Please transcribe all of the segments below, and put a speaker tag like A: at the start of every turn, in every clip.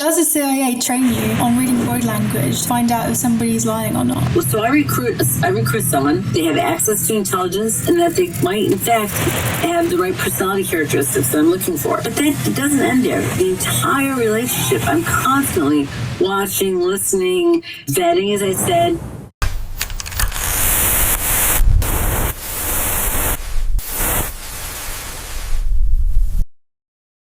A: Does the CIA train you on reading body language to find out if somebody's lying or not?
B: Well, so I recruit someone. They have access to intelligence, and that they might, in fact, have the right personality characteristics that I'm looking for. But that doesn't end there. The entire relationship, I'm constantly watching, listening, vetting, as I said.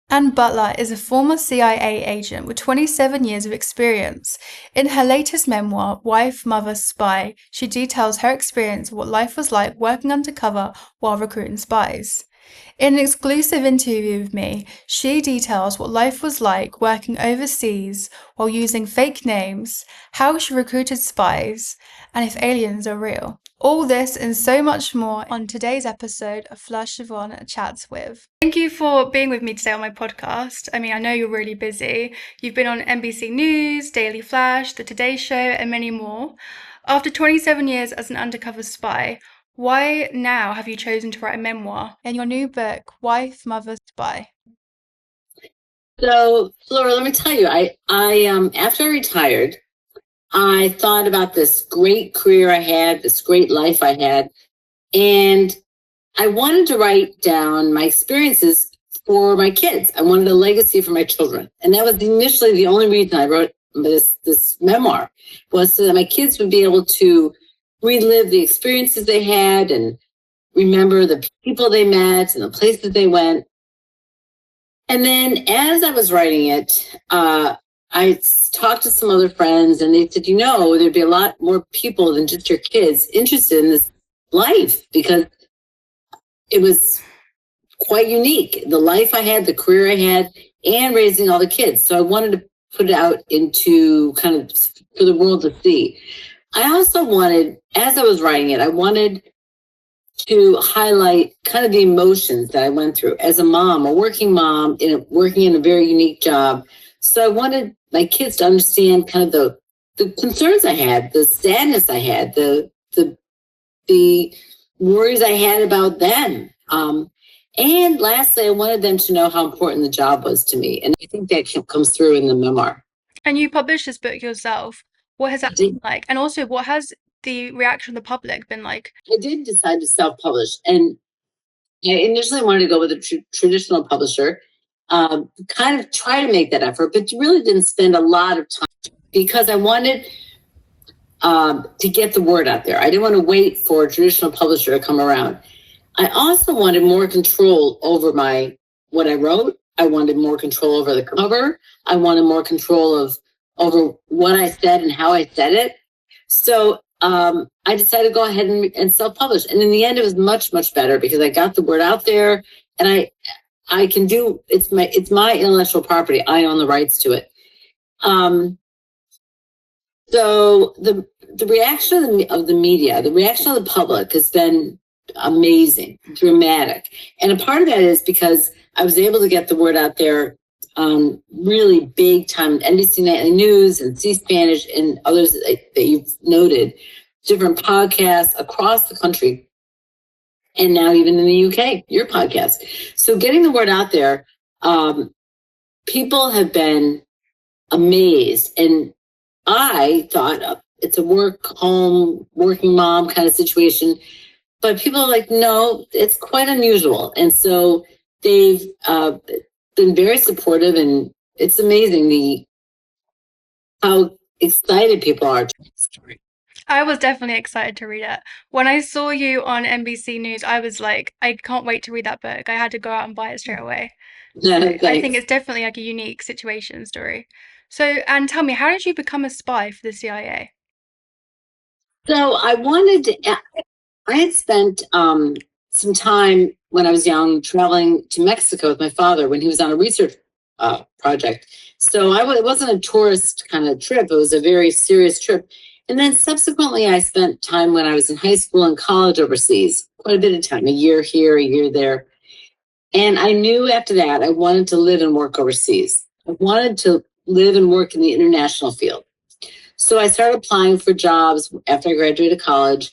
A: Ann Butler is a former CIA agent with 27 years of experience. In her latest memoir, Wife, Mother, Spy, she details her experience of what life was like working undercover while recruiting spies. In an exclusive interview with me, she details what life was like working overseas while using fake names, how she recruited spies, and if aliens are real. All this and so much more on today's episode of Fleur Siobhan Chats With. Thank you for being with me today on my podcast. I mean, I know you're really busy. You've been on NBC News, Daily Flash, The Today Show, and many more. After 27 years as an undercover spy, why now have you chosen to write a memoir in your new book, Wife, Mother, Spy?
B: So, Flora, let me tell you, I after I retired, I thought about this great career I had, this great life I had, and I wanted to write down my experiences for my kids. I wanted a legacy for my children. And that was initially the only reason I wrote this memoir, was so that my kids would be able to relive the experiences they had and remember the people they met and the places they went. And then as I was writing it, I talked to some other friends, and they said, there'd be a lot more people than just your kids interested in this life, because it was quite unique. The life I had, the career I had, and raising all the kids. So I wanted to put it out into kind of for the world to see. I also wanted, as I was writing it, I wanted to highlight kind of the emotions that I went through as a mom, a working mom, working in a very unique job. So I wanted my kids to understand kind of the concerns I had, the sadness I had, the worries I had about them. And lastly, I wanted them to know how important the job was to me. And I think that comes through in the memoir.
A: And you published this book yourself. What has that been like? And also, what has the reaction of the public been like?
B: I did decide to self-publish. And I initially wanted to go with a traditional publisher, kind of try to make that effort, but really didn't spend a lot of time because I wanted to get the word out there. I didn't want to wait for a traditional publisher to come around. I also wanted more control over what I wrote. I wanted more control over the cover. I wanted more control over what I said and how I said it. So I decided to go ahead and self-publish. And in the end, it was much, much better because I got the word out there, and I can do, it's my intellectual property. I own the rights to it. So the reaction of the media, the reaction of the public has been amazing, dramatic. And a part of that is because I was able to get the word out there on really big time NBC Nightly News and C-Spanish and others that you've noted, different podcasts across the country, and now even in the UK, your podcast. So getting the word out there, people have been amazed. And I thought it's a working mom kind of situation. But people are like, no, it's quite unusual. And so they've been very supportive, and it's amazing how excited people are to the story.
A: I was definitely excited to read it. When I saw you on NBC News, I was like, I can't wait to read that book. I had to go out and buy it straight away.
B: No,
A: I think it's definitely like a unique situation story. So, and tell me, how did you become a spy for the CIA?
B: So I had spent some time when I was young traveling to Mexico with my father when he was on a research project. So it wasn't a tourist kind of trip. It was a very serious trip. And then subsequently, I spent time when I was in high school and college overseas, quite a bit of time, a year here, a year there. And I knew after that, I wanted to live and work overseas. I wanted to live and work in the international field. So I started applying for jobs after I graduated college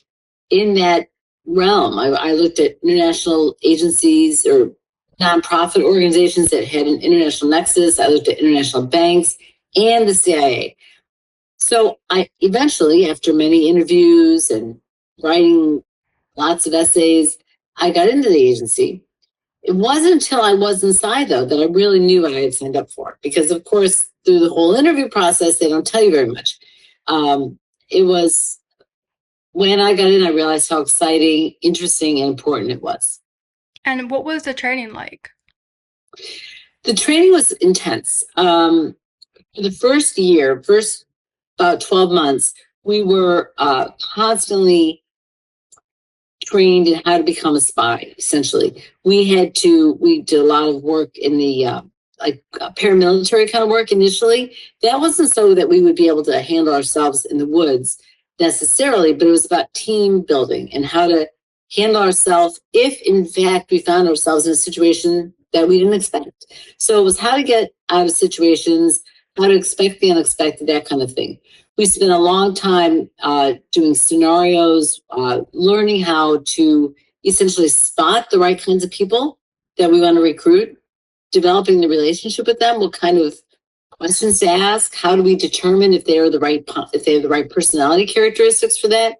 B: in that realm. I looked at international agencies or nonprofit organizations that had an international nexus. I looked at international banks, and the CIA. So I eventually, after many interviews and writing lots of essays, I got into the agency. It wasn't until I was inside, though, that I really knew what I had signed up for. Because, of course, through the whole interview process, they don't tell you very much. It was when I got in, I realized how exciting, interesting, and important it was.
A: And what was the training like?
B: The training was intense. For the first year, first about 12 months, we were constantly trained in how to become a spy. Essentially, we did a lot of work in the paramilitary kind of work initially. That wasn't so that we would be able to handle ourselves in the woods necessarily, but it was about team building and how to handle ourselves if in fact we found ourselves in a situation that we didn't expect. So it was how to get out of situations, how to expect the unexpected, that kind of thing. We spent a long time doing scenarios, learning how to essentially spot the right kinds of people that we want to recruit, developing the relationship with them, what kind of questions to ask, how do we determine if they have the right personality characteristics for that,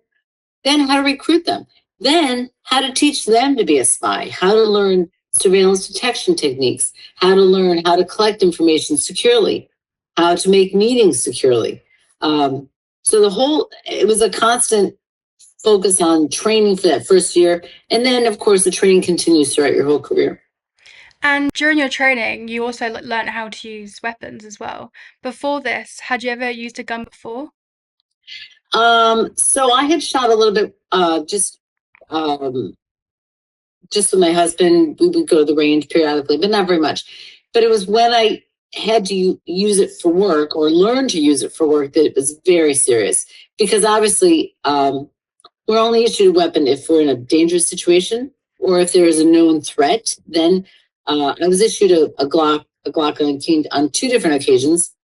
B: then how to recruit them, then how to teach them to be a spy, how to learn surveillance detection techniques, how to learn how to collect information securely, how to make meetings securely. So it was a constant focus on training for that first year. And then, of course, the training continues throughout your whole career.
A: And during your training, you also learned how to use weapons as well. Before this, had you ever used a gun before?
B: So I had shot a little bit, just with my husband. We would go to the range periodically, but not very much. But it was when I had to use it for work or learn to use it for work that it was very serious. Because obviously, we're only issued a weapon if we're in a dangerous situation or if there is a known threat. Then I was issued a Glock on two different occasions,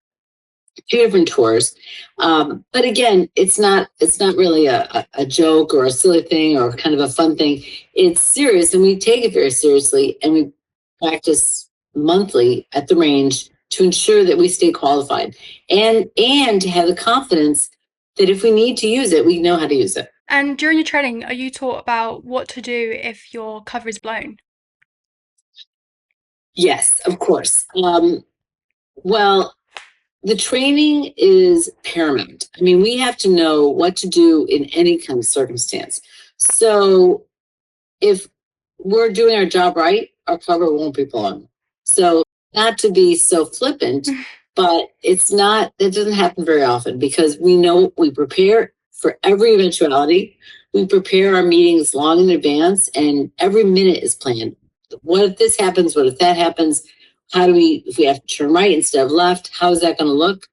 B: two different tours. But again, it's not really a joke or a silly thing or kind of a fun thing. It's serious, and we take it very seriously, and we practice monthly at the range to ensure that we stay qualified and to have the confidence that if we need to use it, we know how to use it.
A: And during your training, are you taught about what to do if your cover is blown?
B: Yes, of course. Well, the training is paramount. I mean, we have to know what to do in any kind of circumstance. So if we're doing our job right, our cover won't be blown. So not to be so flippant, but it doesn't happen very often because we prepare for every eventuality. We prepare our meetings long in advance and every minute is planned. What if this happens? What if that happens? If we have to turn right instead of left, how is that going to look?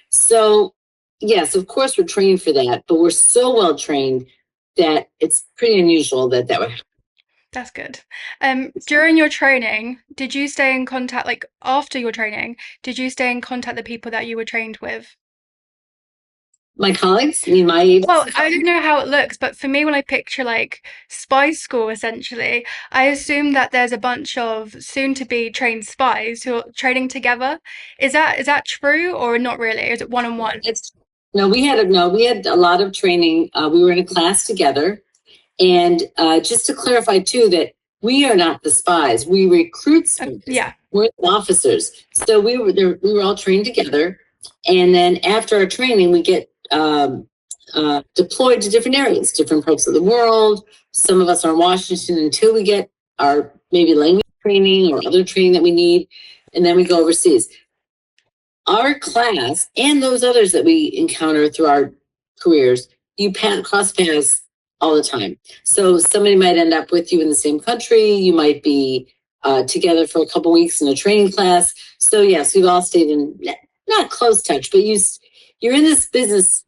B: So, yes, of course, we're trained for that, but we're so well trained that it's pretty unusual that would happen.
A: That's good. During your training, did you stay in contact, like after your training, did you stay in contact with the people that you were trained with?
B: My colleagues, I mean, my age.
A: Well, I don't know how it looks, but for me, when I picture like spy school, essentially, I assume that there's a bunch of soon-to-be trained spies who are training together. Is that true or not really? Is it one-on-one?
B: No, we had a lot of training. We were in a class together, and just to clarify too, that we are not the spies. We recruit spies.
A: Yeah.
B: We're the officers. So we were there. We were all trained together, and then after our training, we get deployed to different areas, different parts of the world. Some of us are in Washington until we get our maybe language training or other training that we need, and then we go overseas. Our class and those others that we encounter through our careers, you cross paths all the time. So somebody might end up with you in the same country. You might be together for a couple weeks in a training class. So yes, we've all stayed in not close touch, but you're in this business,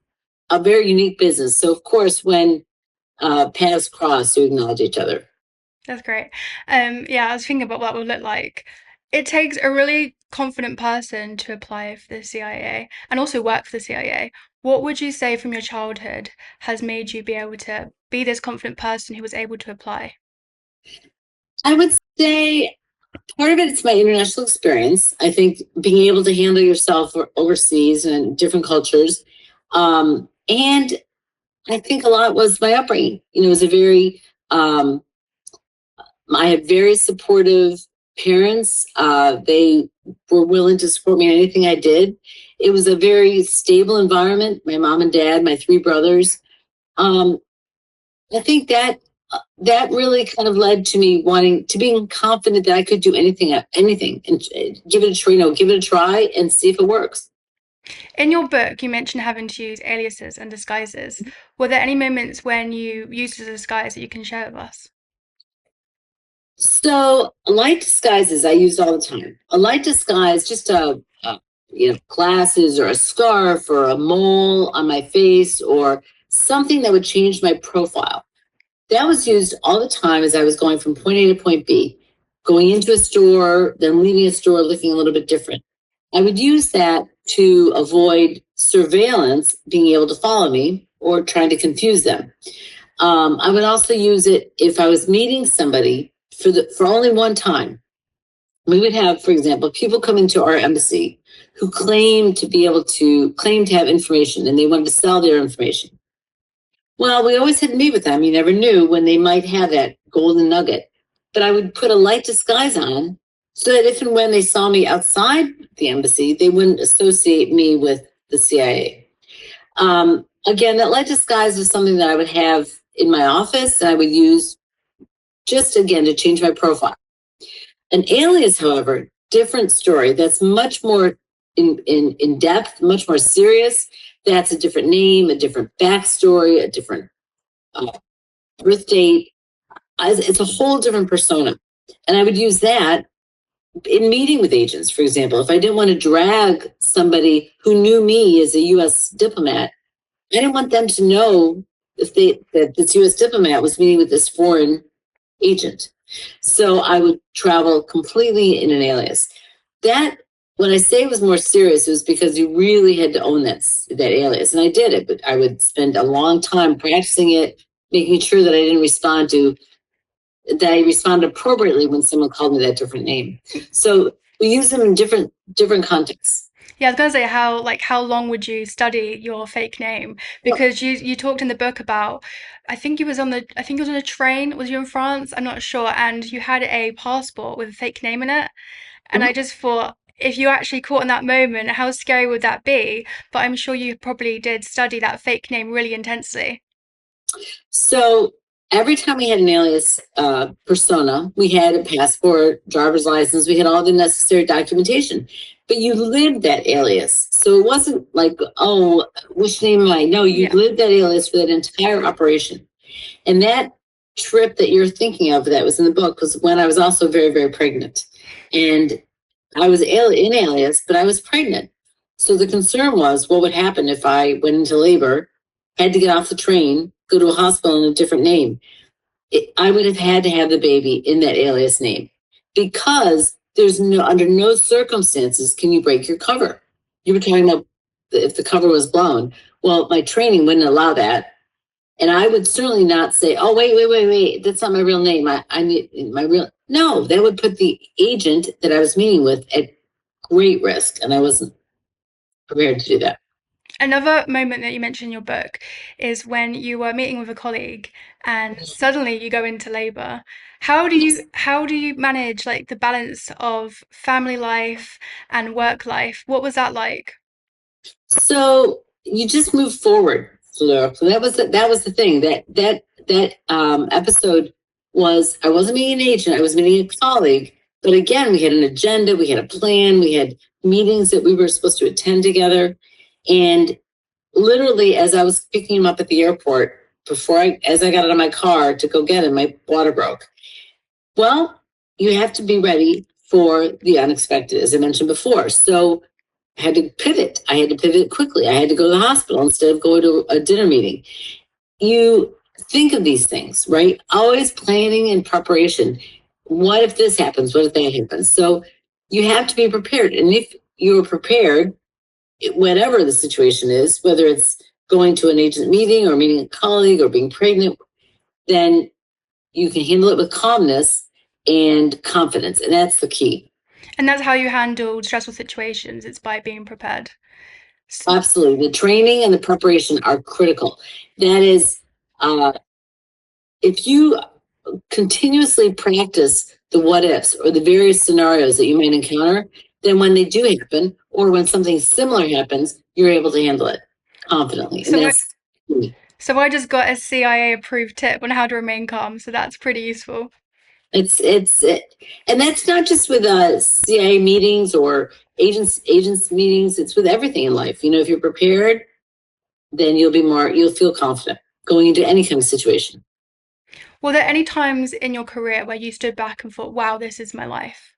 B: a very unique business. So of course, when paths cross, you acknowledge each other.
A: That's great. Yeah, I was thinking about what it would look like. It takes a really confident person to apply for the CIA and also work for the CIA. What would you say from your childhood has made you be able to be this confident person who was able to apply?
B: I would say Part of it is my international experience. I think being able to handle yourself overseas and in different cultures. And I think a lot was my upbringing. It was a very, I had very supportive parents. They were willing to support me in anything I did. It was a very stable environment. My mom and dad, my three brothers. Um, I think that really kind of led to me wanting to being confident that I could do anything, and give it a try. Give it a try and see if it works.
A: In your book, you mentioned having to use aliases and disguises. Were there any moments when you used a disguise that you can share with us?
B: So light disguises I used all the time. A light disguise, just glasses or a scarf or a mole on my face or something that would change my profile. That was used all the time as I was going from point A to point B, going into a store, then leaving a store looking a little bit different. I would use that to avoid surveillance being able to follow me or trying to confuse them. I would also use it if I was meeting somebody for only one time. We would have, for example, people come into our embassy who claim to have information and they wanted to sell their information. Well, we always had to meet with them. You never knew when they might have that golden nugget. But I would put a light disguise on so that if and when they saw me outside the embassy, they wouldn't associate me with the CIA. Again, that light disguise was something that I would have in my office and I would use just again to change my profile. An alias, however, different story. That's much more in depth, much more serious. That's a different name, a different backstory, a different birth date. It's a whole different persona. And I would use that in meeting with agents, for example. If I didn't want to drag somebody who knew me as a U.S. diplomat, I didn't want them to know that this U.S. diplomat was meeting with this foreign agent. So I would travel completely in an alias. That, when I say it was more serious, it was because you really had to own that alias. And I did it, but I would spend a long time practicing it, making sure that I responded appropriately when someone called me that different name. So we use them in different contexts.
A: Yeah, I was gonna say how long would you study your fake name? Because you talked in the book about I think it was on a train. Was you in France? I'm not sure. And you had a passport with a fake name in it. And I just thought, if you actually caught in that moment, how scary would that be? But I'm sure you probably did study that fake name really intensely.
B: So every time we had an alias persona, we had a passport, driver's license, we had all the necessary documentation. But you lived that alias. So it wasn't like, oh, which name am I? No, you lived that alias for that entire operation. And that trip that you're thinking of that was in the book was when I was also very, very pregnant. And I was in alias, but I was pregnant. So the concern was what would happen if I went into labor, had to get off the train, go to a hospital in a different name. I would have had to have the baby in that alias name because under no circumstances can you break your cover. You were talking about if the cover was blown. Well, my training wouldn't allow that. And I would certainly not say, oh, wait, that's not my real name. I need my real. No, that would put the agent that I was meeting with at great risk. And I wasn't prepared to do that.
A: Another moment that you mentioned in your book is when you were meeting with a colleague and suddenly you go into labor. How do you manage like the balance of family life and work life? What was that like?
B: So you just move forward, Fleur. So that was the thing. That episode was I wasn't meeting an agent, I was meeting a colleague. But again, we had an agenda, we had a plan, we had meetings that we were supposed to attend together. And literally, as I was picking him up at the airport, as I got out of my car to go get him, my water broke. Well, you have to be ready for the unexpected, as I mentioned before. So I had to pivot. I had to pivot quickly. I had to go to the hospital instead of going to a dinner meeting. You think of these things, right? Always planning and preparation. What if this happens? What if that happens? So you have to be prepared. And if you're prepared, whatever the situation is, whether it's going to an agent meeting or meeting a colleague or being pregnant, then you can handle it with calmness and confidence. And that's the key.
A: And that's how you handle stressful situations. It's by being prepared.
B: Absolutely. The training and the preparation are critical. That is, if you continuously practice the what ifs or the various scenarios that you might encounter, then when they do happen or when something similar happens, you're able to handle it confidently. And that's key.
A: So I just got a CIA approved tip on how to remain calm. So that's pretty useful.
B: And that's not just with CIA meetings or agents meetings. It's with everything in life. If you're prepared, then you'll feel confident going into any kind of situation.
A: Were there any times in your career where you stood back and thought, wow, this is my life?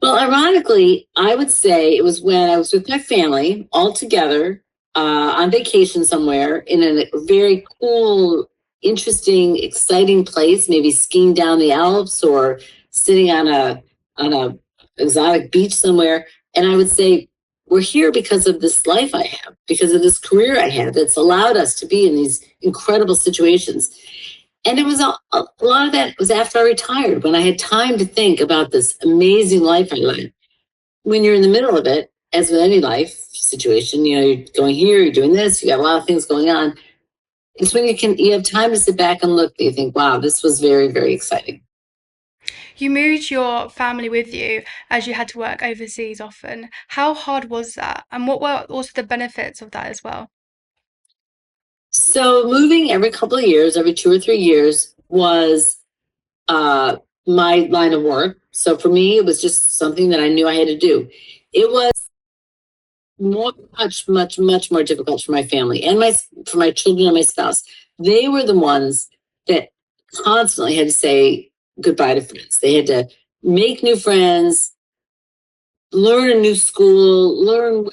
B: Well, ironically, I would say it was when I was with my family all together on vacation somewhere in a very cool, interesting, exciting place, maybe skiing down the Alps or sitting on a exotic beach somewhere. And I would say, we're here because of this life I have, because of this career I have that's allowed us to be in these incredible situations. And it was a lot of that was after I retired, when I had time to think about this amazing life I led. When you're in the middle of it, as with any life situation, you're going here, you're doing this, you got a lot of things going on. It's when you have time to sit back and look, and you think, wow, this was very, very exciting.
A: You moved your family with you as you had to work overseas often. How hard was that? And what were also the benefits of that as well?
B: So moving every couple of years, every 2 or 3 years, was my line of work. So for me, it was just something that I knew I had to do. It was much more difficult for my family and for my children and my spouse. They were the ones that constantly had to say goodbye to friends. They had to make new friends, learn a new school, learn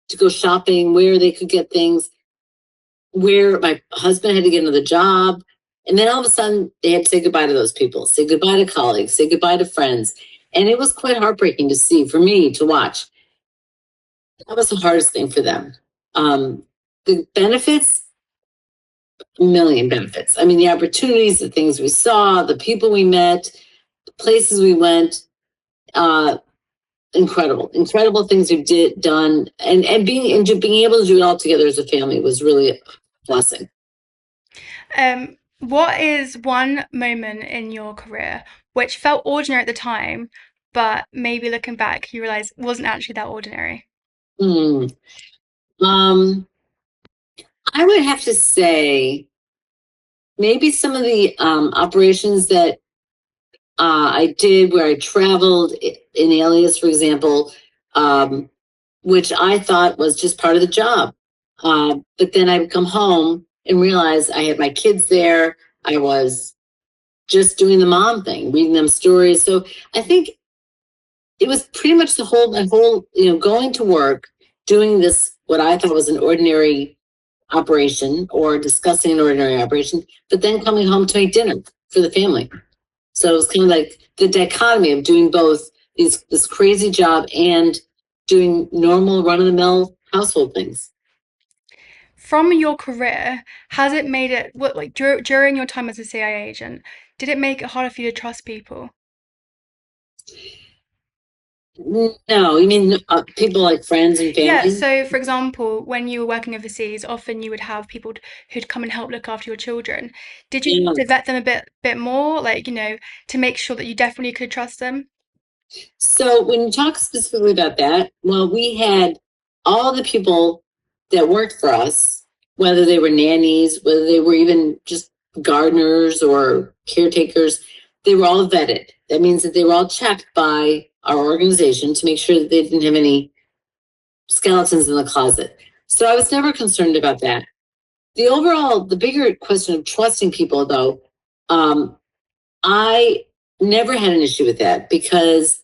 B: to go shopping, where they could get things, where my husband had to get another job. And then all of a sudden they had to say goodbye to those people, say goodbye to colleagues, say goodbye to friends. And it was quite heartbreaking to see, for me to watch. That was the hardest thing for them. The benefits, a million benefits. I mean, the opportunities, the things we saw, the people we met, the places we went, incredible things we've done. And being able to do it all together as a family was really a blessing.
A: What is one moment in your career which felt ordinary at the time, but maybe looking back, you realize wasn't actually that ordinary?
B: I would have to say maybe some of the operations that I did where I traveled in Alias, for example, which I thought was just part of the job. But then I would come home and realize I had my kids there. I was just doing the mom thing, reading them stories. So I think it was pretty much my whole, going to work, doing this, what I thought was an ordinary operation or discussing an ordinary operation, but then coming home to make dinner for the family. So it was kind of like the dichotomy of doing both this crazy job and doing normal run-of-the-mill household things.
A: From your career, has it made it during your time as a CIA agent, did it make it harder for you to trust people?
B: No, you mean people like friends and family?
A: Yeah, so for example, when you were working overseas, often you would have people who'd come and help look after your children. Did you
B: Yeah.
A: vet them a bit more, to make sure that you definitely could trust them?
B: So when you talk specifically about that, well, we had all the people that worked for us, whether they were nannies, whether they were even just gardeners or caretakers, they were all vetted. That means that they were all checked by our organization to make sure that they didn't have any skeletons in the closet. So I was never concerned about that. The bigger question of trusting people, though, I never had an issue with that, because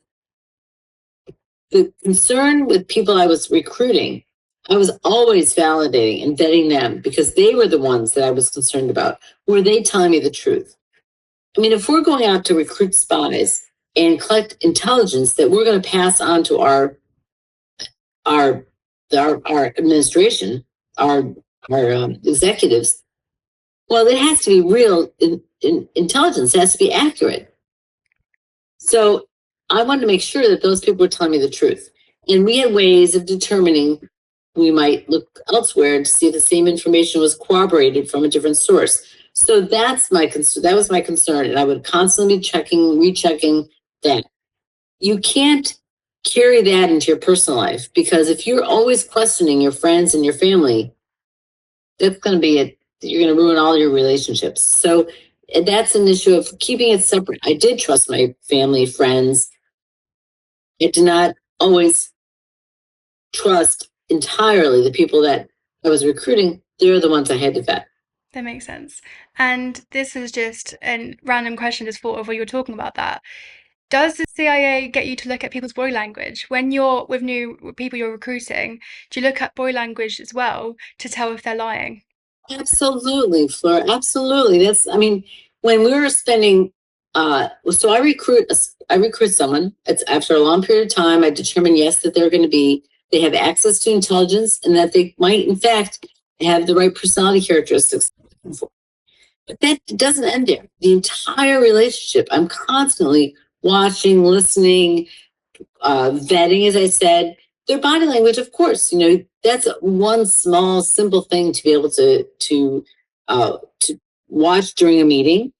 B: the concern with people I was recruiting, I was always validating and vetting them, because they were the ones that I was concerned about. Were they telling me the truth? I mean, if we're going out to recruit spies and collect intelligence that we're going to pass on to our administration, our executives, well, it has to be real intelligence has to be accurate. So I wanted to make sure that those people were telling me the truth. And we had ways of determining, we might look elsewhere to see if the same information was corroborated from a different source. So that's my concern. That was my concern. And I would constantly be checking, rechecking that. You can't carry that into your personal life, because if you're always questioning your friends and your family, that's going to be it. You're going to ruin all your relationships. So that's an issue of keeping it separate. I did trust my family, friends. I did not always trust entirely the people that I was recruiting. They're the ones I had to vet.
A: That makes sense. And this is just a random question just thought of while you were talking about that. Does the CIA get you to look at people's body language when you're with new people you're recruiting? Do you look at body language as well to tell if they're lying?
B: Absolutely, Fleur. Absolutely. I mean, when we were spending, so I recruit someone. It's after a long period of time. I determine, yes, that they have access to intelligence, and that they might, in fact, have the right personality characteristics. But that doesn't end there. The entire relationship, I'm constantly watching, listening, vetting, as I said, their body language. Of course, that's one small, simple thing to be able to watch during a meeting.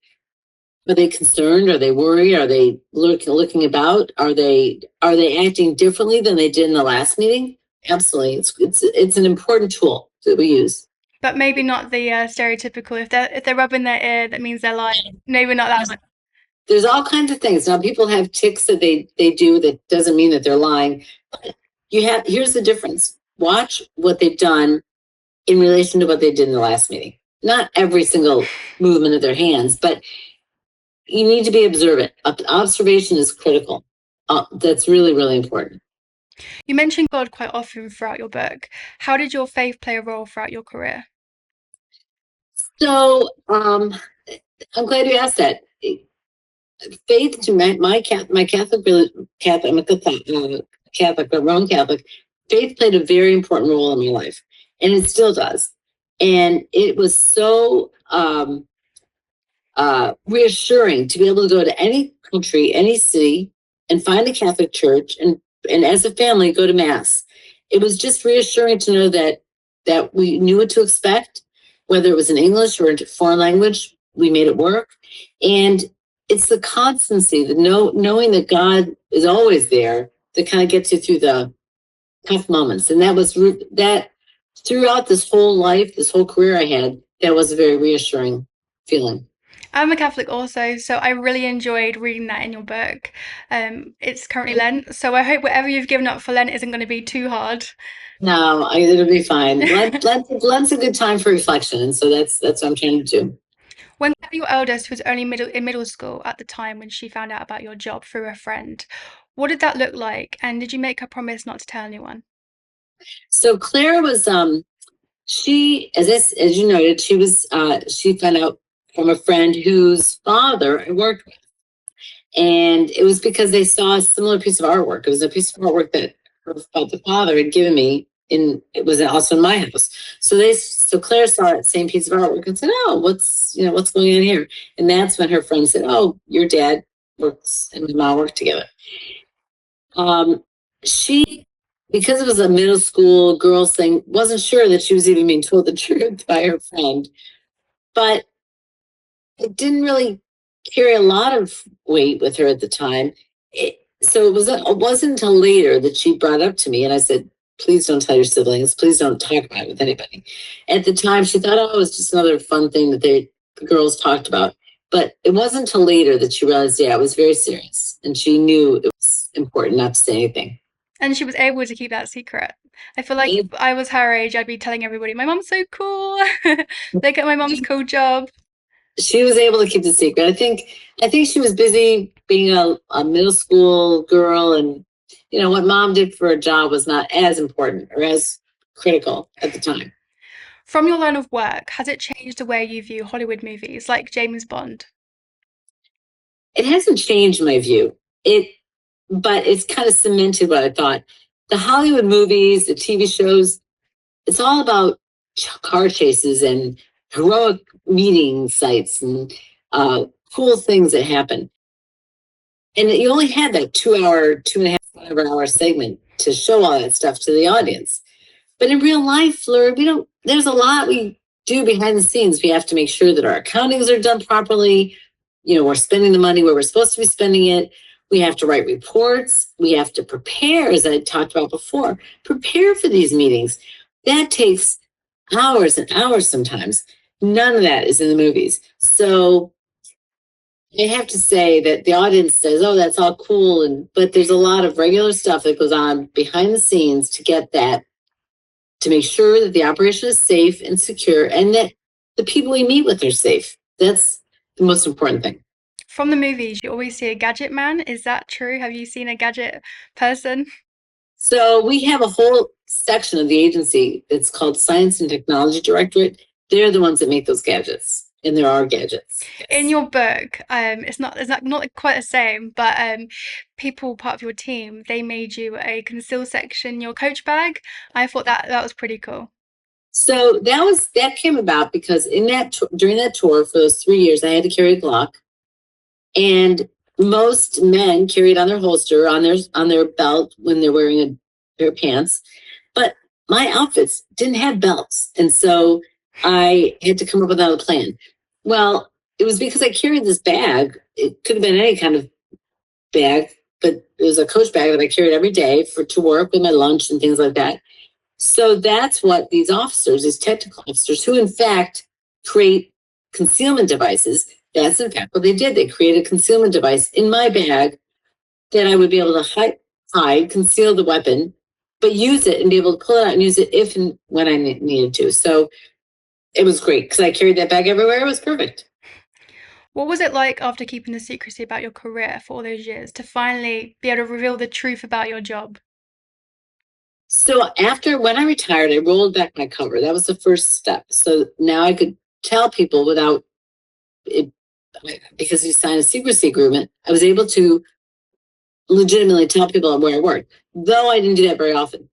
B: Are they concerned? Are they worried? Are they looking about? Are they acting differently than they did in the last meeting? Absolutely, it's an important tool that we use.
A: But maybe not the stereotypical. If they're rubbing their ear, that means they're lying. Maybe not that one.
B: There's all kinds of things. Now, people have tics that they do. That doesn't mean that they're lying. But here's the difference. Watch what they've done in relation to what they did in the last meeting. Not every single movement of their hands, but you need to be observant. Observation is critical. That's really, really important.
A: You mentioned God quite often throughout your book. How did your faith play a role throughout your career?
B: So I'm glad you asked that. Faith to my Catholic, I'm a Catholic, but Roman Catholic. Faith played a very important role in my life, and it still does. And it was so reassuring to be able to go to any country, any city, and find a Catholic church, and as a family go to mass. It was just reassuring to know that we knew what to expect, whether it was in English or in foreign language. We made it work, and it's the constancy, the knowing that God is always there, that kind of gets you through the tough moments. And that was that throughout this whole life, this whole career I had, that was a very reassuring feeling.
A: I'm a Catholic also, so I really enjoyed reading that in your book. It's currently Lent, so I hope whatever you've given up for Lent isn't going to be too hard.
B: No, it'll be fine. Lent's a good time for reflection, and so that's what I'm trying to do.
A: When your eldest was only in middle school at the time when she found out about your job through a friend, what did that look like? And did you make her promise not to tell anyone?
B: So Claire was she, as you noted, she found out from a friend whose father I worked with, and it was because they saw a similar piece of artwork. It was a piece of artwork that the father had given me. It was also in my house. So Claire saw that same piece of artwork and said, "Oh, what's going on here?" And that's when her friend said, "Oh, your dad works and my mom work together." She, because it was a middle school girl thing, wasn't sure that she was even being told the truth by her friend, but it didn't really carry a lot of weight with her at the time. So it wasn't until later that she brought up to me, and I said, "Please don't tell your siblings. Please don't talk about it with anybody." At the time, she thought, "Oh, it was just another fun thing that the girls talked about." But it wasn't until later that she realized, yeah, it was very serious, and she knew it was important not to say anything.
A: And she was able to keep that secret. I feel like if I was her age, I'd be telling everybody, "My mom's so cool. Look at my mom's cool job."
B: She was able to keep the secret. I think she was busy being a middle school girl, and what mom did for a job was not as important or as critical at the time.
A: From your line of work, has it changed the way you view Hollywood movies like James Bond?
B: It hasn't changed my view. But it's kind of cemented what I thought. The Hollywood movies, the TV shows, it's all about car chases and heroic meeting sites and cool things that happen. And you only had that 2 hour, 2.5 hour segment to show all that stuff to the audience. But in real life, Fleur, there's a lot we do behind the scenes. We have to make sure that our accountings are done properly. We're spending the money where we're supposed to be spending it. We have to write reports. We have to prepare, as I talked about before, prepare for these meetings. That takes hours and hours sometimes. None of that is in the movies. So I have to say that the audience says, oh, that's all cool. But there's a lot of regular stuff that goes on behind the scenes to get that, to make sure that the operation is safe and secure and that the people we meet with are safe. That's the most important thing.
A: From the movies, you always see a gadget man. Is that true? Have you seen a gadget person?
B: So we have a whole section of the agency that's called Science and Technology Directorate. They're the ones that make those gadgets. And there are gadgets. Yes.
A: In your book, it's not quite the same, but people part of your team, they made you a conceal section in your coach bag. I thought that was pretty cool.
B: So that came about because during that tour for those 3 years, I had to carry a Glock, and most men carry it on their holster, on their belt when they're wearing a pair of pants, but my outfits didn't have belts, and so I had to come up with another plan. Well, it was because I carried this bag. It could have been any kind of bag, but it was a coach bag that I carried every day to work with my lunch and things like that. So that's what these officers, these technical officers, who in fact create concealment devices, that's in fact what they did. They created a concealment device in my bag that I would be able to hide, conceal the weapon, but use it and be able to pull it out and use it if and when I needed to. So it was great because I carried that bag everywhere. It was perfect.
A: What was it like after keeping the secrecy about your career for all those years to finally be able to reveal the truth about your job?
B: So when I retired, I rolled back my cover. That was the first step. So now I could tell people without it, because you sign a secrecy agreement, I was able to legitimately tell people where I worked, though I didn't do that very often.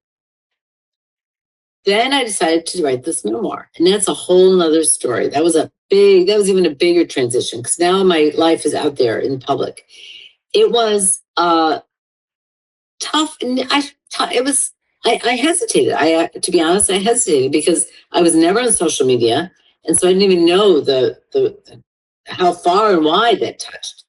B: Then I decided to write this memoir, and that's a whole nother story. That was even a bigger transition because now my life is out there in public. It was tough, and I hesitated. To be honest, I hesitated because I was never on social media, and so I didn't even know the how far and wide that touched.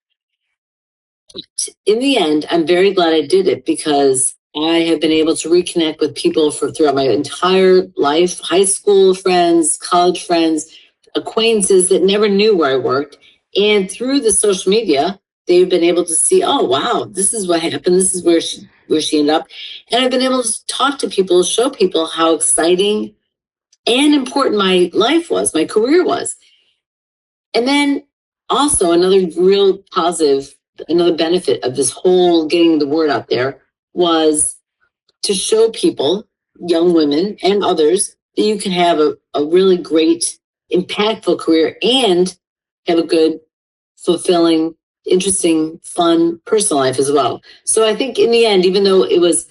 B: But in the end, I'm very glad I did it because I have been able to reconnect with people throughout my entire life, high school friends, college friends, acquaintances that never knew where I worked. And through the social media, they've been able to see, oh, wow, this is what happened. This is where she ended up. And I've been able to talk to people, show people how exciting and important my life was, my career was. And then also another real positive, another benefit of this whole getting the word out there was to show people, young women and others, that you can have a really great, impactful career and have a good, fulfilling, interesting, fun personal life as well. So I think in the end, even though it was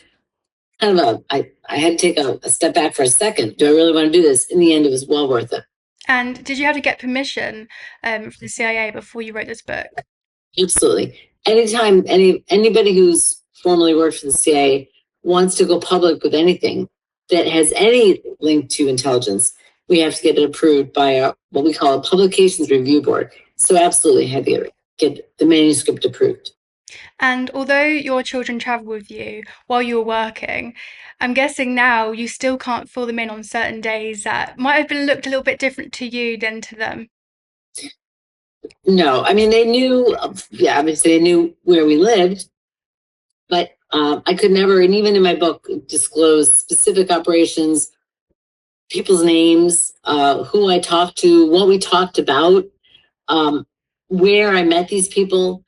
B: kind of I had to take a step back for a second. Do I really want to do this? In the end, it was well worth it.
A: And did you have to get permission from the CIA before you wrote this book?
B: Absolutely. Anytime anybody who's formerly worked for the CIA wants to go public with anything that has any link to intelligence, we have to get it approved by what we call a publications review board. So absolutely had to get the manuscript approved.
A: And although your children travel with you while you were working, I'm guessing now you still can't fill them in on certain days that might have been looked a little bit different to you than to them.
B: No, I mean, they knew, obviously they knew where we lived, but I could never, and even in my book, disclose specific operations, people's names, who I talked to, what we talked about, where I met these people.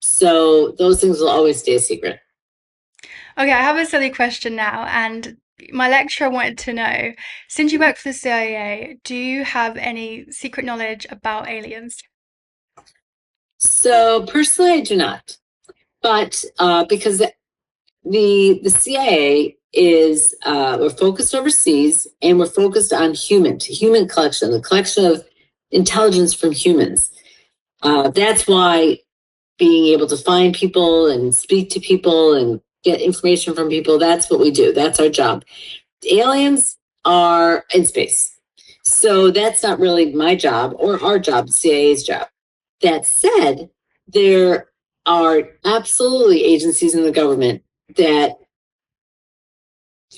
B: So those things will always stay a secret.
A: Okay, I have a silly question now, and my lecturer wanted to know, since you work for the CIA, do you have any secret knowledge about aliens?
B: So personally, I do not, but because the CIA is we're focused overseas and we're focused on human collection, the collection of intelligence from humans. That's why being able to find people and speak to people and get information from people, that's what we do. That's our job. Aliens are in space. So that's not really my job or our job, CIA's job. That said, there are absolutely agencies in the government that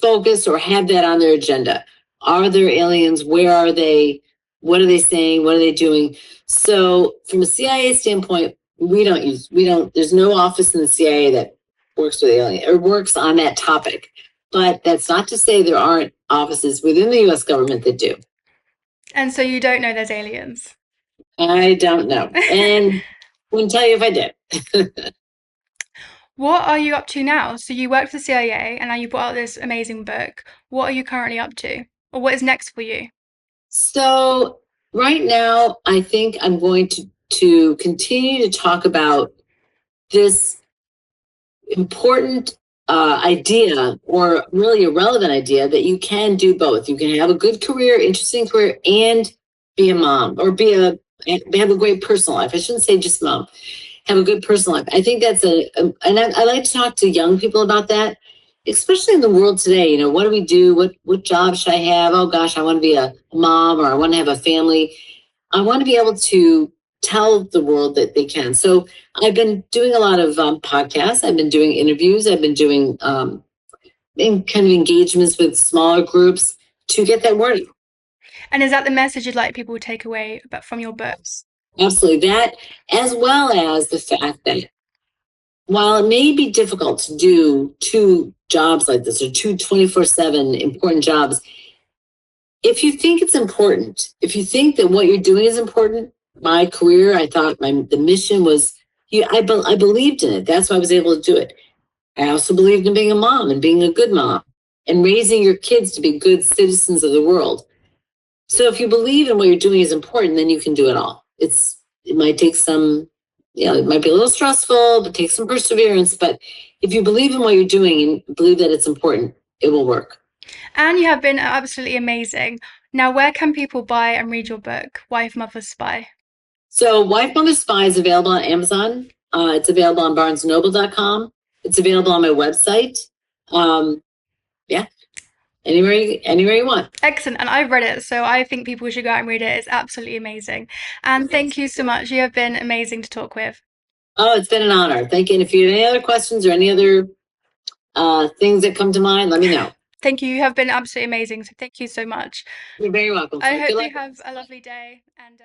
B: focus or have that on their agenda. Are there aliens? Where are they? What are they saying? What are they doing? So, from a CIA standpoint, there's no office in the CIA that works with aliens or works on that topic. But that's not to say there aren't offices within the US government that do.
A: And so you don't know there's aliens?
B: I don't know. And wouldn't tell you if I did.
A: What are you up to now? So you worked for the CIA and now you put out this amazing book. What are you currently up to? Or what is next for you?
B: So right now, I think I'm going to continue to talk about this important idea, or really a relevant idea, that you can do both. You can have a good career, interesting career, and be a mom, or have a great personal life. I shouldn't say just mom. Have a good personal life. I think that's and I like to talk to young people about that, especially in the world today. You know, what do we do? What job should I have? Oh gosh, I want to be a mom, or I want to have a family. I want to be able to tell the world that they can. So I've been doing a lot of podcasts. I've been doing interviews. I've been doing kind of engagements with smaller groups to get that word.
A: And is that the message you'd like people to take away from your books?
B: Absolutely. That, as well as the fact that while it may be difficult to do two jobs like this, or two 24/7 important jobs, if you think it's important, if you think that what you're doing is important, my career, I thought the mission was, I believed in it. That's why I was able to do it. I also believed in being a mom and being a good mom and raising your kids to be good citizens of the world. So if you believe in what you're doing is important, then you can do it all. It might take some, it might be a little stressful, but take some perseverance. But if you believe in what you're doing and believe that it's important, it will work.
A: And you have been absolutely amazing. Now, where can people buy and read your book, Wife, Mother, Spy?
B: So Wife, Mother, Spy is available on Amazon. It's available on barnesandnoble.com. It's available on my website. Yeah. Anywhere you want.
A: Excellent. And I've read it, so I think people should go out and read it. It's absolutely amazing. And thank you so much. You have been amazing to talk with.
B: Oh, it's been an honor. Thank you. And if you have any other questions or any other things that come to mind, let me know.
A: Thank you. You have been absolutely amazing. So thank you so much.
B: You're very welcome.
A: I hope you have a lovely day and